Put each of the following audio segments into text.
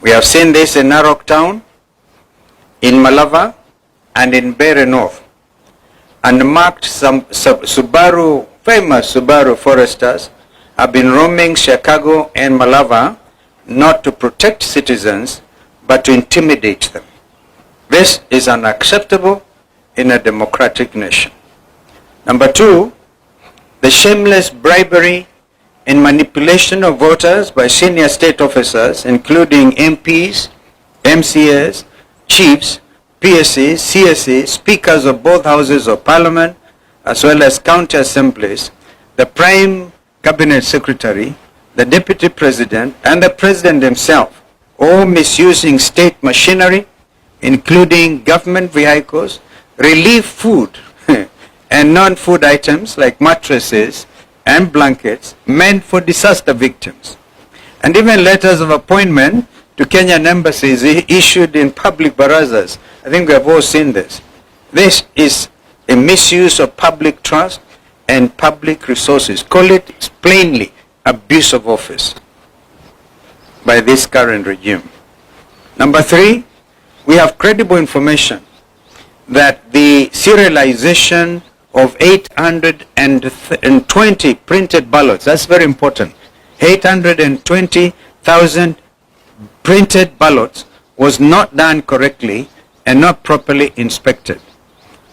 We have seen this in Narok Town, in Malava, and in Mbeere North. Unmarked SUBARU, famous SUBARU foresters have been roaming Chicago and Malava not to protect citizens, but to intimidate them. This is unacceptable in a democratic nation. Number two, the shameless bribery and manipulation of voters by senior state officers, including MPs, MCAs, chiefs, PSCs, CSCs, speakers of both houses of parliament, as well as county assemblies, the prime cabinet secretary, the deputy president, and the president himself, all misusing state machinery, including government vehicles, relief food, and non-food items like mattresses and blankets meant for disaster victims. And even letters of appointment to Kenyan embassies issued in public barazas. I think we have all seen this. This is a misuse of public trust and public resources. Call it plainly abuse of office by this current regime. Number three, we have credible information that the serialization of 820 printed ballots, that's very important, 820,000 printed ballots was not done correctly and not properly inspected.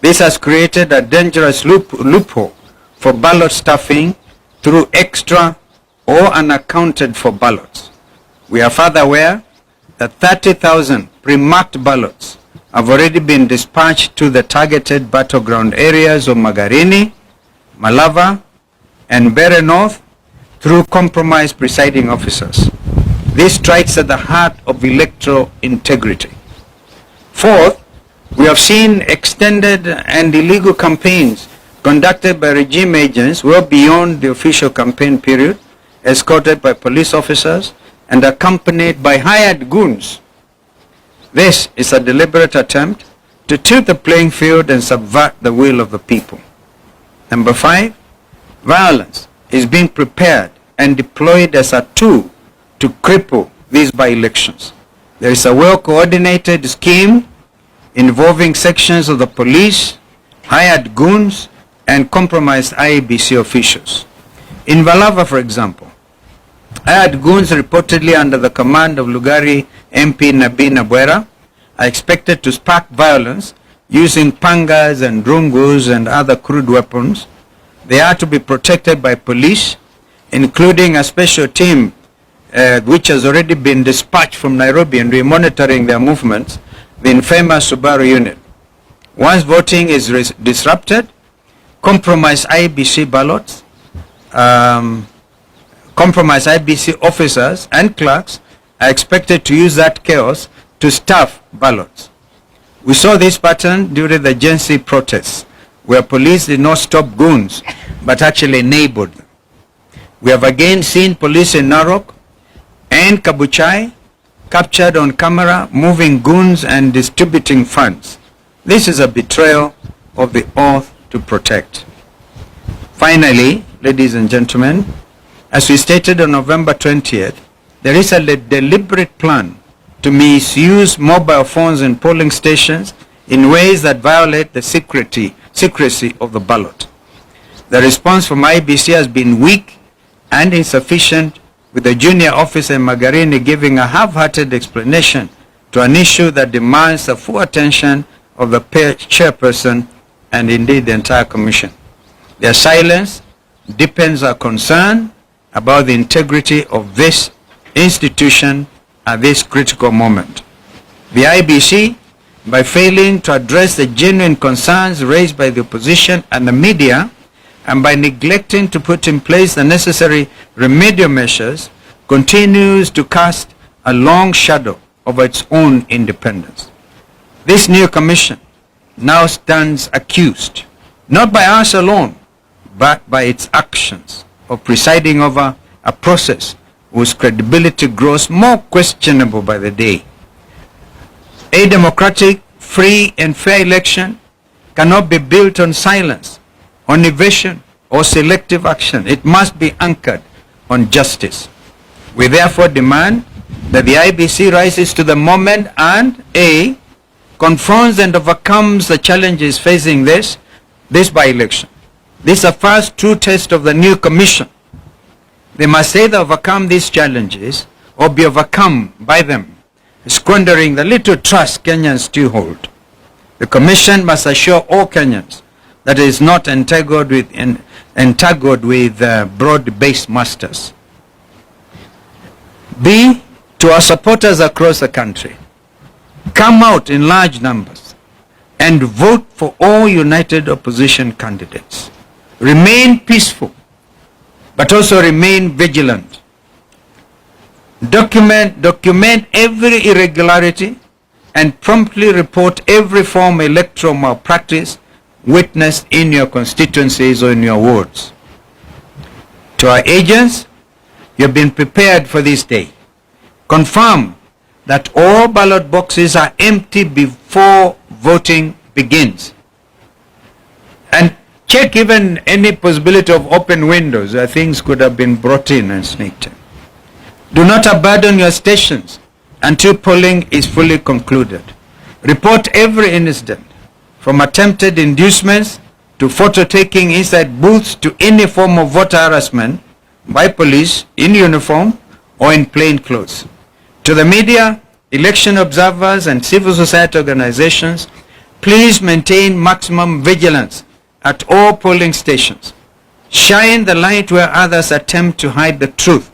This has created a dangerous loophole for ballot stuffing through extra or unaccounted for ballots. We are further aware that 30,000 pre-marked ballots have already been dispatched to the targeted battleground areas of Magarini, Malava, and Mbeere North through compromised presiding officers. This strikes at the heart of electoral integrity. Fourth, we have seen extended and illegal campaigns conducted by regime agents well beyond the official campaign period, escorted by police officers and accompanied by hired goons. This is a deliberate attempt to tilt the playing field and subvert the will of the people. Number five, violence is being prepared and deployed as a tool to cripple these by-elections. There is a well-coordinated scheme involving sections of the police, hired goons, and compromised IEBC officials. In Malava, for example, hired goons reportedly under the command of Lugari MP Mbeere are expected to spark violence using pangas and rungus and other crude weapons. They are to be protected by police, including a special team which has already been dispatched from Nairobi and we are monitoring their movements, the infamous SUBARU unit. Once voting is disrupted, compromised IEBC ballots, compromised IEBC officers and clerks are expected to use that chaos to stuff ballots. We saw this pattern during the Gen Z protests, where police did not stop goons, but actually enabled them. We have again seen police in Narok and Kabuchai captured on camera moving goons and distributing funds. This is a betrayal of the oath to protect. Finally, ladies and gentlemen, as we stated on November 20th, there is a deliberate plan to misuse mobile phones in polling stations in ways that violate the secrecy of the ballot. The response from IEBC has been weak and insufficient, with the junior officer in Magarini giving a half-hearted explanation to an issue that demands the full attention of the chairperson and indeed the entire commission. Their silence deepens our concern about the integrity of this institution at this critical moment. The IEBC, by failing to address the genuine concerns raised by the opposition and the media, and by neglecting to put in place the necessary remedial measures, continues to cast a long shadow over its own independence. This new commission now stands accused, not by us alone, but by its actions of presiding over a process whose credibility grows more questionable by the day. A democratic, free and fair election cannot be built on silence, on evasion or selective action. It must be anchored on justice. We therefore demand that the IEBC rises to the moment and A, confronts and overcomes the challenges facing this by-election. This is the first true test of the new commission. They must either overcome these challenges or be overcome by them, squandering the little trust Kenyans still hold. The commission must assure all Kenyans that it is not entangled with broad-based masters. B, to our supporters across the country, come out in large numbers and vote for all united opposition candidates. Remain peaceful, but also remain vigilant. Document every irregularity and promptly report every form of electoral malpractice witnessed in your constituencies or in your wards. To our agents, you have been prepared for this day. Confirm that all ballot boxes are empty before voting begins. And check even any possibility of open windows where things could have been brought in and sneaked in. Do not abandon your stations until polling is fully concluded. Report every incident, from attempted inducements to photo taking inside booths to any form of voter harassment by police in uniform or in plain clothes. To the media, election observers and civil society organizations, please maintain maximum vigilance at all polling stations. Shine the light where others attempt to hide the truth.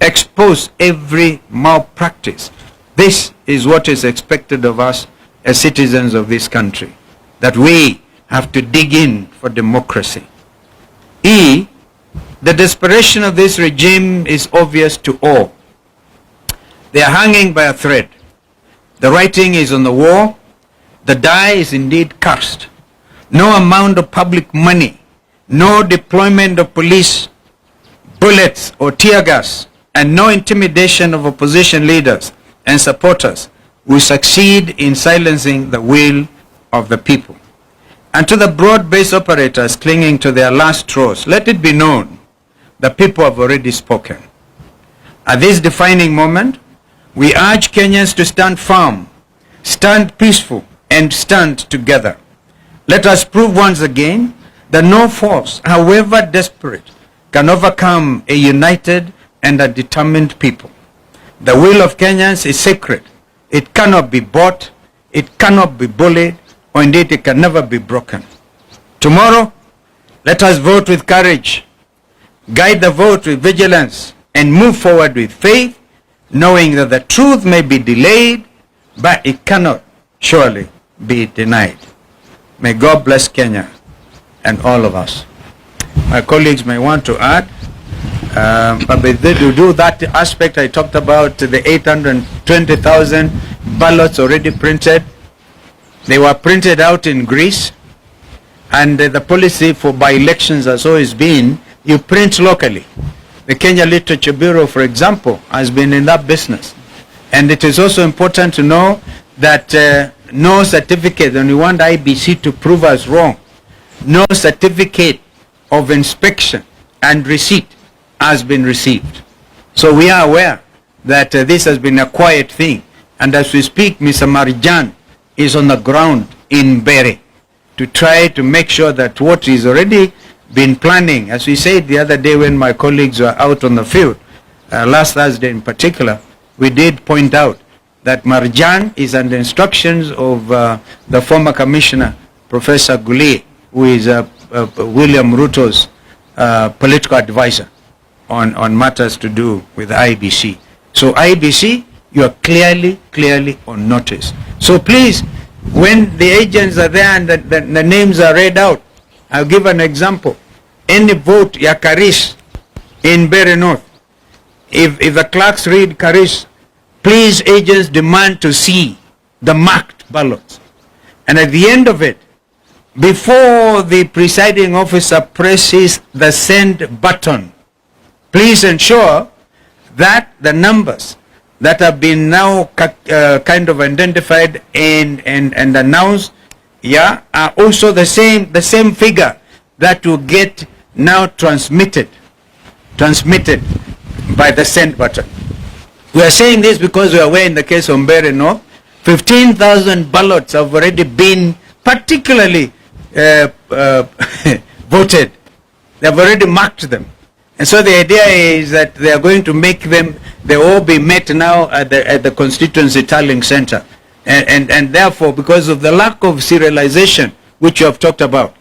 Expose every malpractice. This is what is expected of us as citizens of this country, that we have to dig in for democracy. E, the desperation of this regime is obvious to all. They are hanging by a thread. The writing is on the wall. The die is indeed cast. No amount of public money, no deployment of police, bullets or tear gas, and no intimidation of opposition leaders and supporters will succeed in silencing the will of the people. And to the broad-based operators clinging to their last straws, let it be known the people have already spoken. At this defining moment, we urge Kenyans to stand firm, stand peaceful, and stand together. Let us prove once again that no force, however desperate, can overcome a united and a determined people. The will of Kenyans is sacred. It cannot be bought, it cannot be bullied, or indeed it can never be broken. Tomorrow, let us vote with courage, guide the vote with vigilance, and move forward with faith, knowing that the truth may be delayed, but it cannot surely be denied. May God bless Kenya and all of us. My colleagues may want to add, but to do that aspect I talked about, the 820,000 ballots already printed. They were printed out in Greece, and the policy for by-elections has always been, you print locally. The Kenya Literature Bureau, for example, has been in that business. And it is also important to know that no certificate, and we want IEBC to prove us wrong, no certificate of inspection and receipt has been received. So we are aware that this has been a quiet thing. And as we speak, Mr. Marjan is on the ground in Mbeere to try to make sure that what is already been planning, as we said the other day when my colleagues were out on the field, last Thursday in particular, we did point out that Marjan is under instructions of the former commissioner, Professor Guli, who is William Ruto's political advisor on matters to do with IEBC. So IEBC, you are clearly on notice. So please, when the agents are there and the names are read out, I'll give an example. Any vote ya Karis in Mbeere North, if the clerks read Karis, please agents demand to see the marked ballots. And at the end of it, before the presiding officer presses the send button, please ensure that the numbers that have been now kind of identified and announced, yeah, are also the same figure that will get now transmitted by the send button. We are saying this because we are aware in the case of Mbeere, no? 15,000 ballots have already been particularly voted. They have already marked them. And so the idea is that they are going to make them, they all be met now at the constituency tallying center. And therefore, because of the lack of serialization, which you have talked about,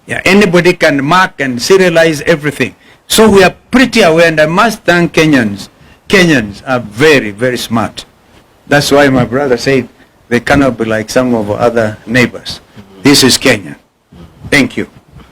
yeah, anybody can mark and serialize everything. So we are pretty aware, and I must thank Kenyans. Kenyans are very, very smart. That's why my brother said they cannot be like some of our other neighbors. This is Kenya. Thank you.